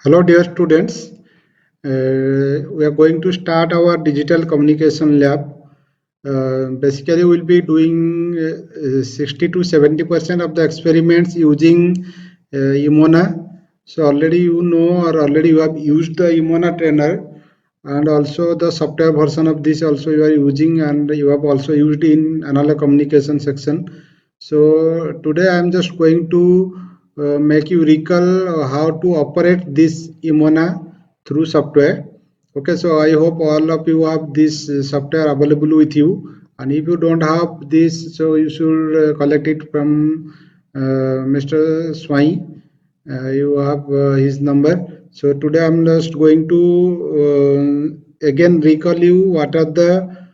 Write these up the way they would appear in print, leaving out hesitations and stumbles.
Hello dear students, we are going to start our digital communication lab. Basically we'll be doing 60 to 70% of the experiments using Emona. So already you know or already you have used the Emona trainer, and also the software version of this also you are using, and you have also used in analog communication section. So today I am just going to make you recall how to operate this Emona through software. Okay, so I hope all of you have this software available with you, and if you don't have this, so you should collect it from Mr. Swai. You have his number. So today I'm just going to again recall you what are the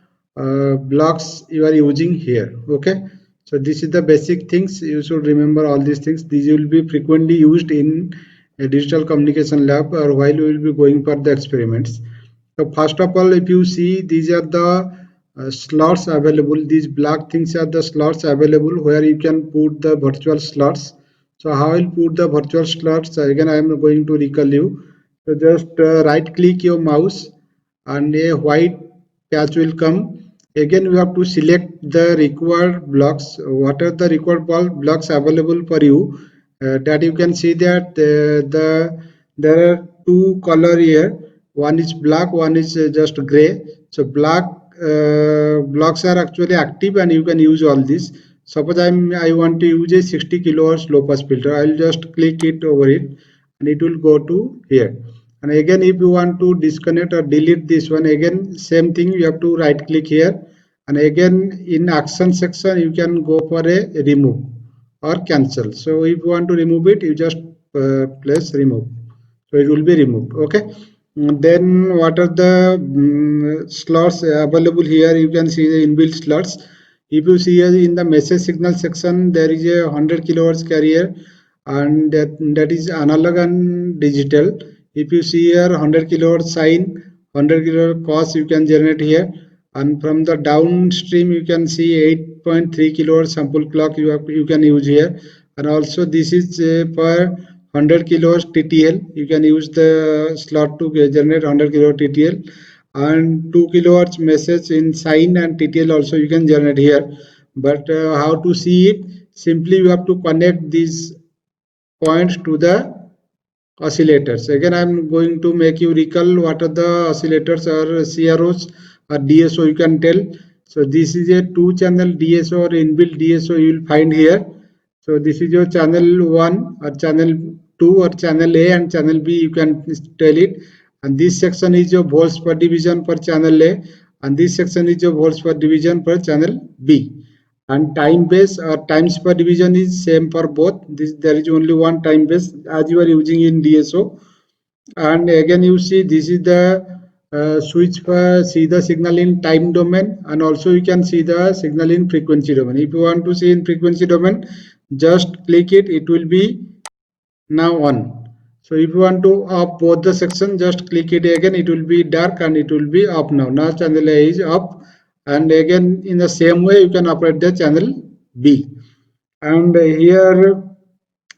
blocks you are using here. Okay, so this is the basic things you should remember. All these things, these will be frequently used in a digital communication lab or while we will be going for the experiments. So first of all, if you see, these are the slots available. These black things are the slots available where you can put the virtual slots. So how I'll put the virtual slots, again I am going to recall you. So just right click your mouse and a white patch will come. Again we have to select the required blocks. What are the required blocks available for you? That you can see that there are two color here. One is black, one is just gray. So black blocks are actually active and you can use all this. Suppose I want to use a 60 kilohertz low pass filter. I'll just click it over it and it will go to here. And again if you want to disconnect or delete this one, again same thing, you have to right click here, and again in action section you can go for a remove or cancel. So if you want to remove it, you just press remove, so it will be removed. Okay. Then what are the slots available here? You can see the inbuilt slots. If you see here in the message signal section, there is a 100 kilohertz carrier, and that is analog and digital. If you see here 100 kilohertz sine, 100 kilohertz cos, you can generate here, and from the downstream you can see 8.3 kilohertz sample clock you can use here. And also this is for 100 kilohertz TTL. You can use the slot to generate 100 kilohertz TTL, and 2 kilohertz message in sine and TTL also you can generate here. But how to see it? Simply you have to connect these points to the oscillators. Again I'm going to make you recall what are the oscillators or CROs or DSO, you can tell. So this is a 2-channel DSO or inbuilt DSO you will find here. So this is your channel 1 or channel 2 or channel A and channel B, you can tell it. And this section is your volts per division for channel A, and this section is your volts per division for channel B. And time base or times per division is same for both. This, there is only one time base as you are using in DSO. And again you see this is the switch for see the signal in time domain, and also you can see the signal in frequency domain. If you want to see in frequency domain, just click it, it will be now on. So if you want to off both the section, just click it again, it will be dark and it will be up. Now channel A is up, and again in the same way you can operate the channel B. And here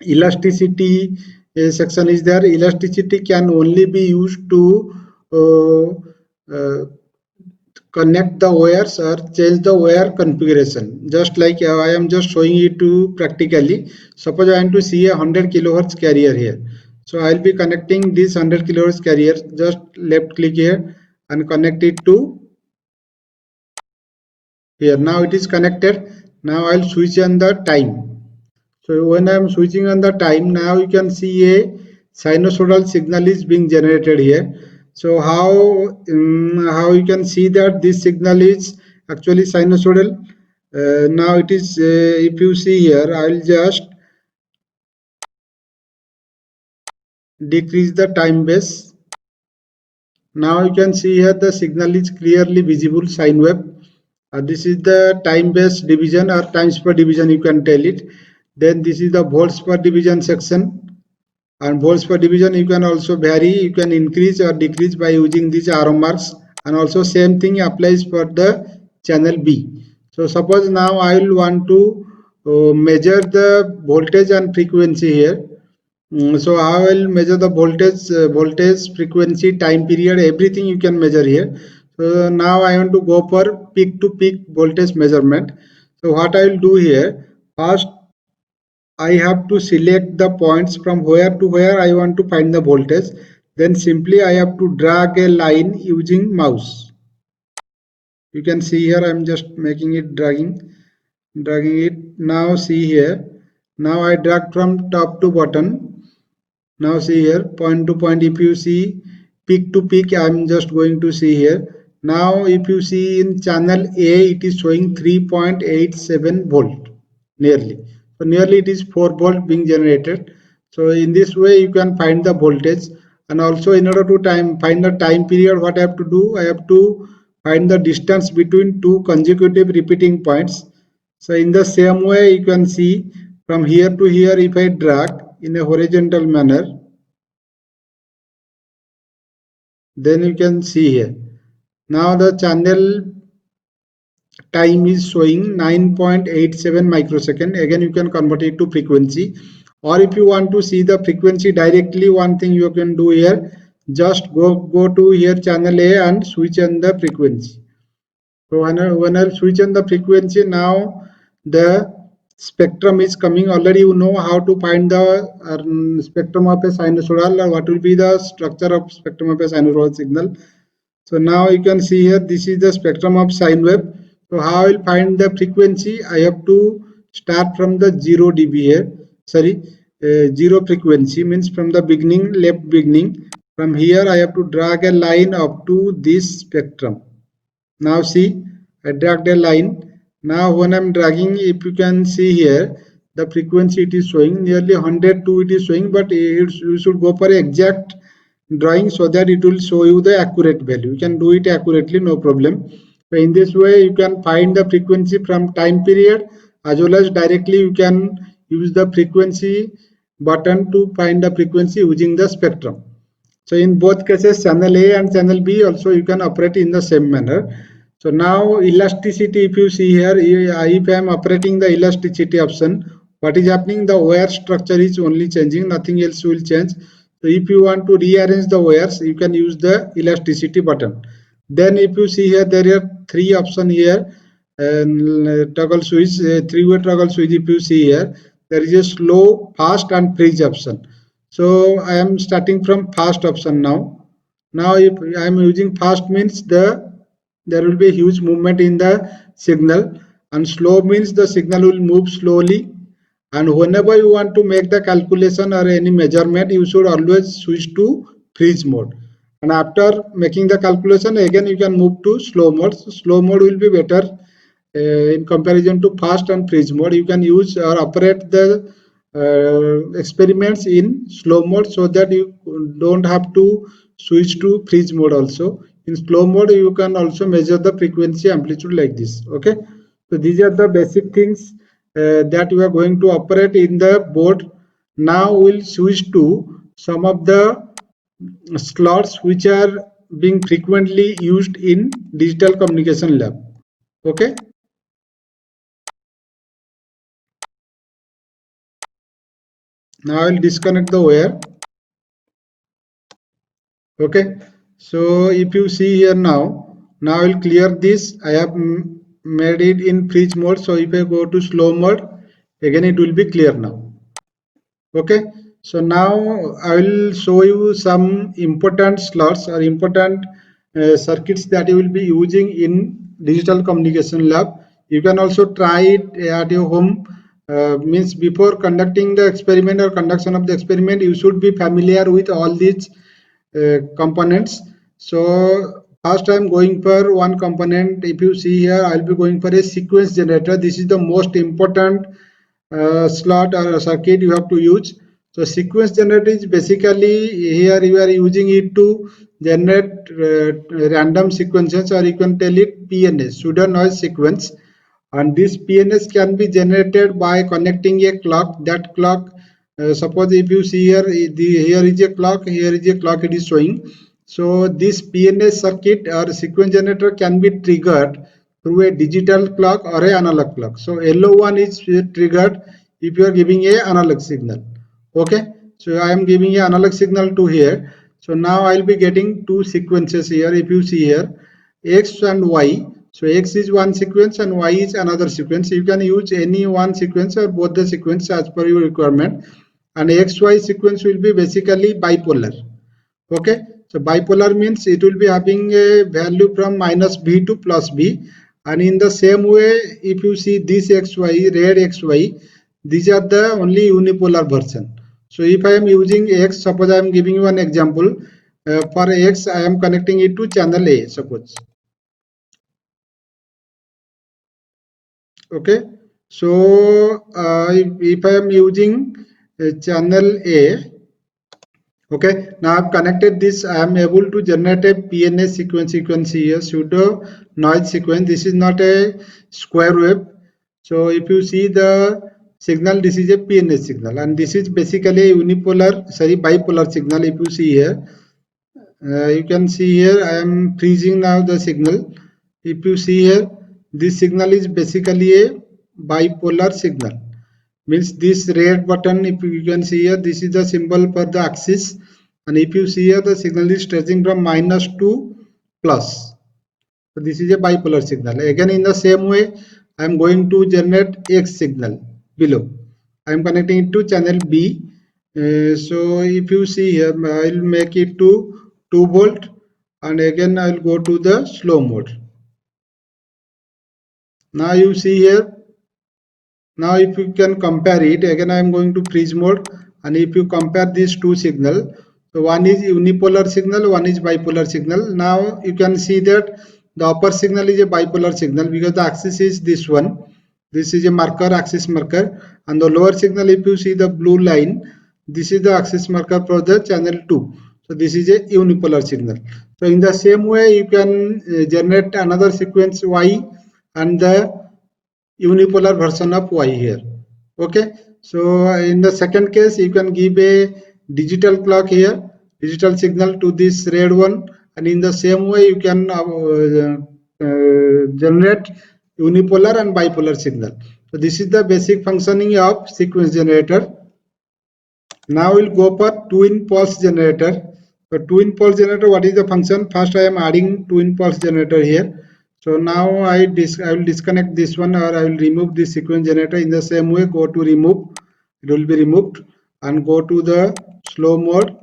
elasticity section is there. Elasticity can only be used to connect the wires or change the wire configuration. Just like I am just showing it to practically. Suppose I want to see a 100 kilohertz carrier here. So I'll be connecting this 100 kilohertz carrier. Just left click here and connect it to here. Now it is connected. Now I'll switch on the time. So when I am switching on the time, now you can see a sinusoidal signal is being generated here. So how you can see that this signal is actually sinusoidal? Now it is if you see here, I'll just decrease the time base. Now you can see here the signal is clearly visible, sine wave. This is the time base division or times per division, you can tell it. Then this is the volts per division section. And volts per division you can also vary, you can increase or decrease by using these arrow marks. And also same thing applies for the channel B. So suppose now I will want to measure the voltage and frequency here. So I will measure the voltage, frequency, time period, everything you can measure here. So now I want to go for peak to peak voltage measurement. So what I will do here, first I have to select the points from where to where I want to find the voltage. Then simply I have to drag a line using mouse. You can see here I am just making it dragging it. Now see here. Now I drag from top to bottom. Now see here, point to point. If you see peak to peak, I am just going to see here. Now if you see in channel A, it is showing 3.87 volt nearly. So nearly it is 4 volt being generated. So in this way you can find the voltage, and also in order to find the time period, what I have to do, I have to find the distance between two consecutive repeating points. So in the same way you can see from here to here, if I drag in a horizontal manner, then you can see here. Now the channel time is showing 9.87 microsecond. Again you can convert it to frequency, or if you want to see the frequency directly, one thing you can do here, just go to here channel A and switch on the frequency. So when I switch on the frequency, now the spectrum is coming. Already you know how to find the spectrum of a sinusoidal, or what will be the structure of spectrum of a sinusoidal signal. So now you can see here, this is the spectrum of sine wave. So how I will find the frequency? I have to start from the 0 dB here. Sorry, 0 frequency means from the beginning, left beginning. From here I have to drag a line up to this spectrum. Now see, I dragged a line. Now when I'm dragging, if you can see here, the frequency it is showing nearly 102 it is showing, but you should go for exact drawing so that it will show you the accurate value. You can do it accurately, no problem. So in this way you can find the frequency from time period, as well as directly you can use the frequency button to find the frequency using the spectrum. So in both cases, channel A and channel B also you can operate in the same manner. So now elasticity, if you see here, if I am operating the elasticity option, what is happening? The wire structure is only changing, nothing else will change. So if you want to rearrange the wires, you can use the elasticity button. Then if you see here, there are three options here, and toggle switch, three-way toggle switch. If you see here, there is a slow, fast and freeze option. So I am starting from fast option now. Now if I am using fast means there will be a huge movement in the signal, and slow means the signal will move slowly. And whenever you want to make the calculation or any measurement, you should always switch to freeze mode. And after making the calculation, again you can move to slow mode. So slow mode will be better in comparison to fast and freeze mode. You can use or operate the experiments in slow mode so that you don't have to switch to freeze mode also. In slow mode you can also measure the frequency amplitude like this. Okay, so these are the basic things that we are going to operate in the board. Now we'll switch to some of the slots which are being frequently used in digital communication lab. Okay, now I will disconnect the wire. Okay, so if you see here, now I will clear this. I have made it in freeze mode, so if I go to slow mode, again it will be clear now. Okay, so now I will show you some important slots or important circuits that you will be using in digital communication lab. You can also try it at your home. Means before conducting the experiment or conduction of the experiment, you should be familiar with all these components. So first I am going for one component. If you see here, I will be going for a sequence generator. This is the most important slot or circuit you have to use. So sequence generator is basically, here you are using it to generate random sequences, or you can tell it PNS, pseudo noise sequence. And this PNS can be generated by connecting a clock. That clock, suppose if you see here, here is a clock, here is a clock it is showing. So this PNS circuit or sequence generator can be triggered through a digital clock or a analog clock. So LO1 is triggered if you are giving a analog signal. Okay, So I am giving an analog signal to here. So now I will be getting two sequences here. If you see here, X and Y. So X is one sequence and Y is another sequence. You can use any one sequence or both the sequence as per your requirement. And XY sequence will be basically bipolar. Okay, so bipolar means it will be having a value from minus B to plus B, and in the same way, if you see this XY, red XY, these are the only unipolar version. So if I am using X, suppose I am giving you an example. For X, I am connecting it to channel A, suppose. Okay, so if I am using channel A, okay, now I've connected this. I am able to generate a PNA sequence here, pseudo noise sequence. This is not a square wave. So if you see the signal, this is a PNA signal, and this is basically a bipolar signal. If you see here, you can see here I am freezing now the signal. If you see here, this signal is basically a bipolar signal. Means this red button, if you can see here, this is the symbol for the axis, and if you see here, the signal is stretching from minus to plus. So this is a bipolar signal. Again, in the same way, I am going to generate X signal below. I am connecting it to channel B. So if you see here, I will make it to 2 volt, and again I will go to the slow mode. Now you see here. Now if you can compare it, again I am going to freeze mode, and if you compare these two signal, so one is unipolar signal, one is bipolar signal. Now you can see that the upper signal is a bipolar signal because the axis is this one. This is a marker, axis marker, and the lower signal, if you see the blue line, this is the axis marker for the channel 2. So this is a unipolar signal. So in the same way, you can generate another sequence Y and the unipolar version of Y here. Okay, so in the second case, you can give a digital clock here, digital signal to this red one, and in the same way you can generate unipolar and bipolar signal. So this is the basic functioning of sequence generator. Now we'll go for twin pulse generator. So twin pulse generator, what is the function? First I am adding twin pulse generator here. So now I will disconnect this one, or I will remove this sequence generator. In the same way, go to remove, it will be removed, and go to the slow mode.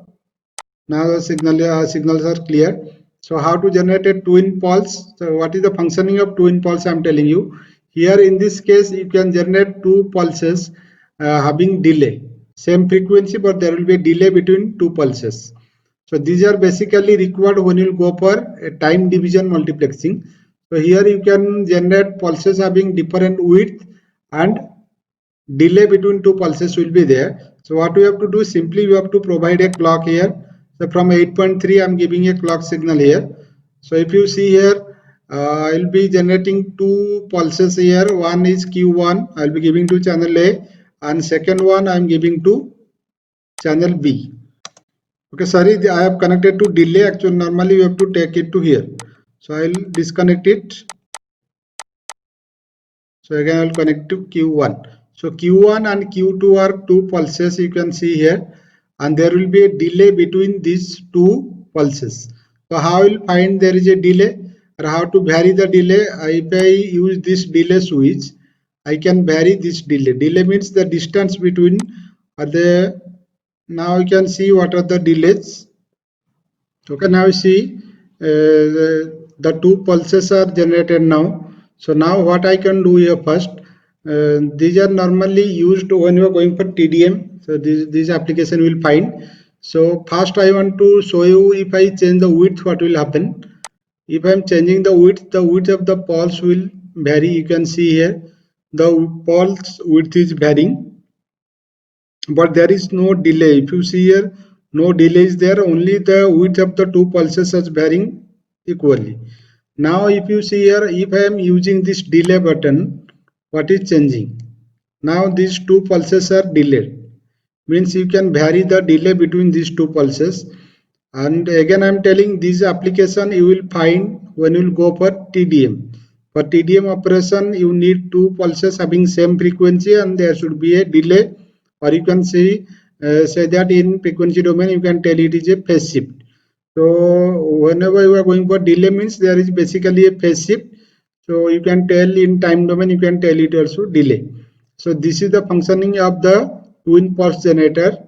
Now the signals are clear. So how to generate a twin pulse? So what is the functioning of twin pulse? I am telling you. Here in this case, you can generate two pulses having delay. Same frequency, but there will be a delay between two pulses. So these are basically required when you go for a time division multiplexing. So here you can generate pulses having different width, and delay between two pulses will be there. So what we have to do, simply we have to provide a clock here. So from 8.3 I am giving a clock signal here. So if you see here, I will be generating two pulses here. One is Q1, I will be giving to channel A, and second one I am giving to channel B. Okay, sorry, I have connected to delay. Actually, normally you have to take it to here. So I will disconnect it. So again I will connect to Q1. So Q1 and Q2 are two pulses, you can see here, and there will be a delay between these two pulses. So how I will find there is a delay, or how to vary the delay? If I use this delay switch, I can vary this delay. Delay means the distance between the. Now you can see what are the delays. Okay, now you see the two pulses are generated now. So now what I can do here first, these are normally used when you are going for TDM. So this application will find. So first I want to show you, if I change the width, what will happen. If I am changing the width of the pulse will vary. You can see here the pulse width is varying, but there is no delay. If you see here, no delay is there, only the width of the two pulses is varying equally. Now if you see here, if I am using this delay button, what is changing? Now these two pulses are delayed, means you can vary the delay between these two pulses. And again I am telling, this application you will find when you will go for TDM. For TDM operation you need two pulses having same frequency, and there should be a delay, or you can see say that in frequency domain you can tell it is a phase shift. So whenever you are going for delay means there is basically a phase shift. So you can tell in time domain, you can tell it also delay. So this is the functioning of the twin pulse generator.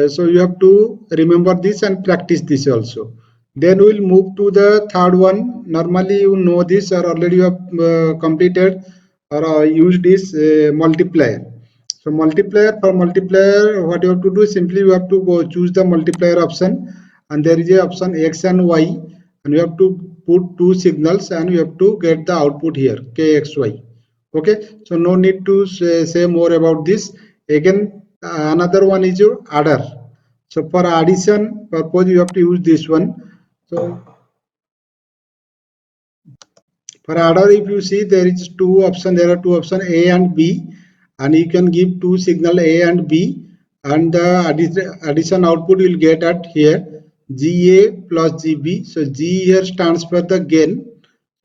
So you have to remember this and practice this also. Then we'll move to the third one. Normally you know this or already you have completed or used this multiplier. So multiplier, for multiplier, what you have to do, simply you have to go choose the multiplier option, and there is a option X and Y, and you have to put two signals and you have to get the output here KXY. Okay, so no need to say more about this. Again, another one is your adder. So for addition purpose you have to use this one. So for adder, if you see there is two options, there are two options A and B, and you can give two signal A and B, and the addition output you will get at here GA plus GB. So G here stands for the gain.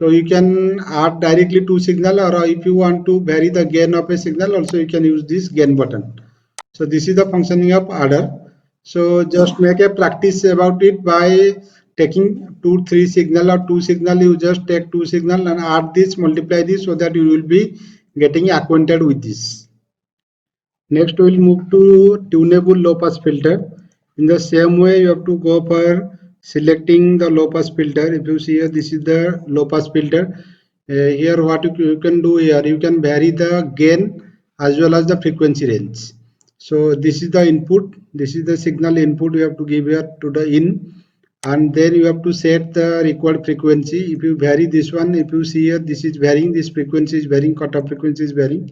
So you can add directly two signal, or if you want to vary the gain of a signal, also you can use this gain button. So this is the functioning of adder. So just make a practice about it by taking two, three signal or two signal. You just take two signal and add this, multiply this, so that you will be getting acquainted with this. Next, we will move to tunable low pass filter. In the same way, you have to go for selecting the low pass filter. If you see here, this is the low pass filter. Here, what you can do here, you can vary the gain as well as the frequency range. So this is the input. This is the signal input you have to give here to the in, and then you have to set the required frequency. If you vary this one, if you see here, this is varying, this frequency is varying, cutoff frequency is varying.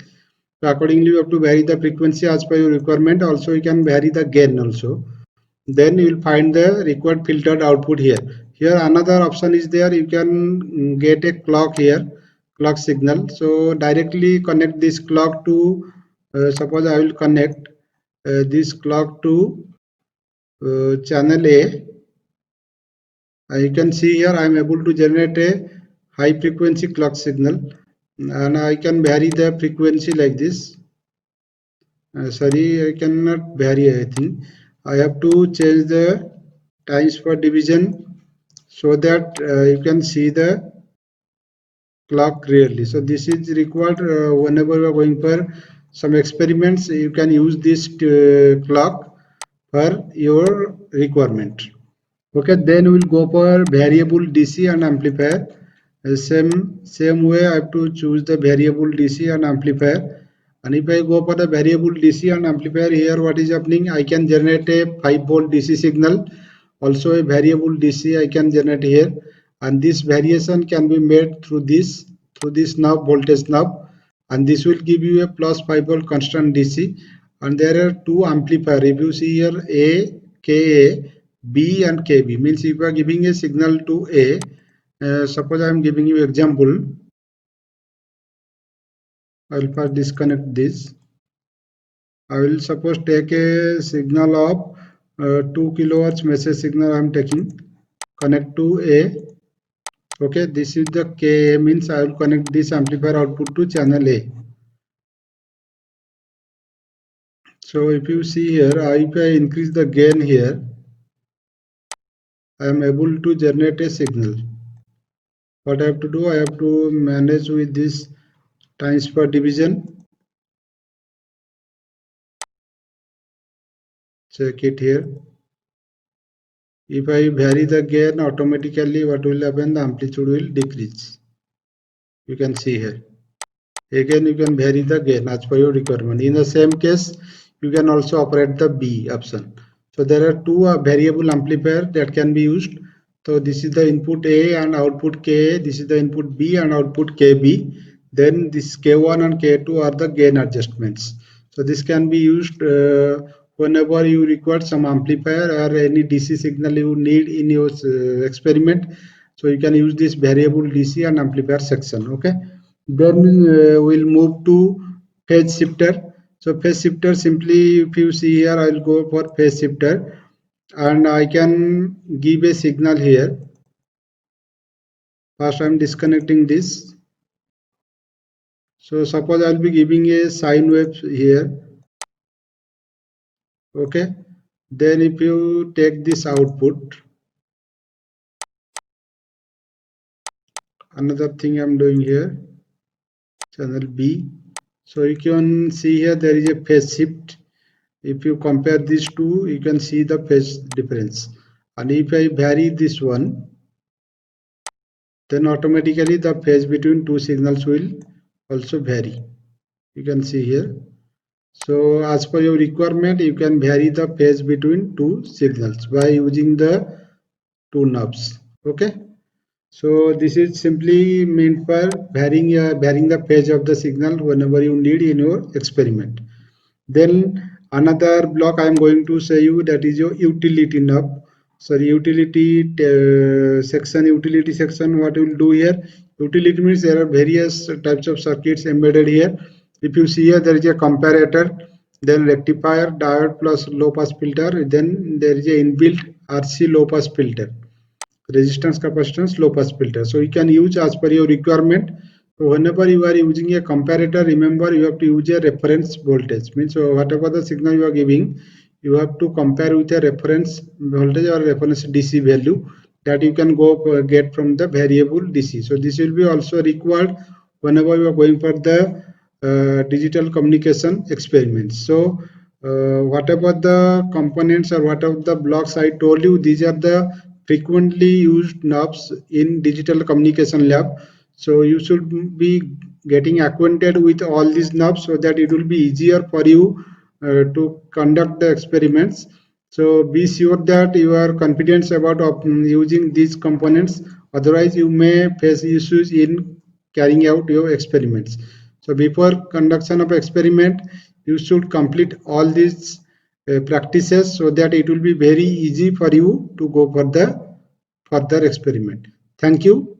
So accordingly, you have to vary the frequency as per your requirement. Also, you can vary the gain also. Then you will find the required filtered output here. Here another option is there. You can get a clock here, clock signal. So directly connect this clock to, suppose I will connect this clock to channel A. You can see here I am able to generate a high frequency clock signal, and I can vary the frequency like this. Sorry, I cannot vary. I think I have to change the times per division so that you can see the clock clearly. So this is required whenever you are going for some experiments. You can use this clock for your requirement. Okay, then we'll go for variable DC and amplifier. Same way I have to choose the variable DC and amplifier. And if I go for the variable DC and amplifier, here what is happening, I can generate a 5 volt DC signal, also a variable DC I can generate here, and this variation can be made through this knob, voltage knob, and this will give you a plus 5 volt constant DC. And there are two amplifier. If you see here A, KA, B and KB, means if you are giving a signal to A, suppose I am giving you example. I will first disconnect this. I will suppose take a signal of 2 kilohertz message signal I am taking, connect to A. Okay, this is the KA, means I will connect this amplifier output to channel A. So if you see here, if I increase the gain here, I am able to generate a signal. What I have to do, I have to manage with this times per division. Check it here. If I vary the gain, automatically what will happen, the amplitude will decrease. You can see here. Again, you can vary the gain as per your requirement. In the same case, you can also operate the B option. So there are two variable amplifier that can be used. So this is the input A and output K. This is the input B and output KB. Then this K1 and K2 are the gain adjustments. So this can be used whenever you require some amplifier or any DC signal you need in your experiment. So you can use this variable DC and amplifier section. Okay. Then we'll move to phase shifter. So phase shifter, simply if you see here, I'll go for phase shifter and I can give a signal here. First I'm disconnecting this. So suppose I'll be giving a sine wave here. Okay, then if you take this output, another thing I'm doing here, channel B. So you can see here there is a phase shift. If you compare these two, you can see the phase difference. And if I vary this one, then automatically the phase between two signals will also vary. You can see here. So as per your requirement, you can vary the phase between two signals by using the two knobs. Okay. So this is simply meant for varying the phase of the signal whenever you need in your experiment. Then another block I am going to show you, that is your utility knob. So utility section, what we will do here, utility means there are various types of circuits embedded here. If you see here, there is a comparator, then rectifier, diode plus low pass filter, then there is a inbuilt RC low pass filter, resistance, capacitance, low pass filter. So you can use as per your requirement. So whenever you are using a comparator, remember you have to use a reference voltage. Means whatever the signal you are giving, you have to compare with a reference voltage or reference DC value that you can go get from the variable DC. So this will be also required whenever you are going for the digital communication experiments. So whatever the components or whatever the blocks I told you, these are the frequently used knobs in digital communication lab. So you should be getting acquainted with all these knobs so that it will be easier for you to conduct the experiments. So be sure that you are confident about using these components, otherwise you may face issues in carrying out your experiments. So before conduction of experiment, you should complete all these practices so that it will be very easy for you to go for the further experiment. Thank you.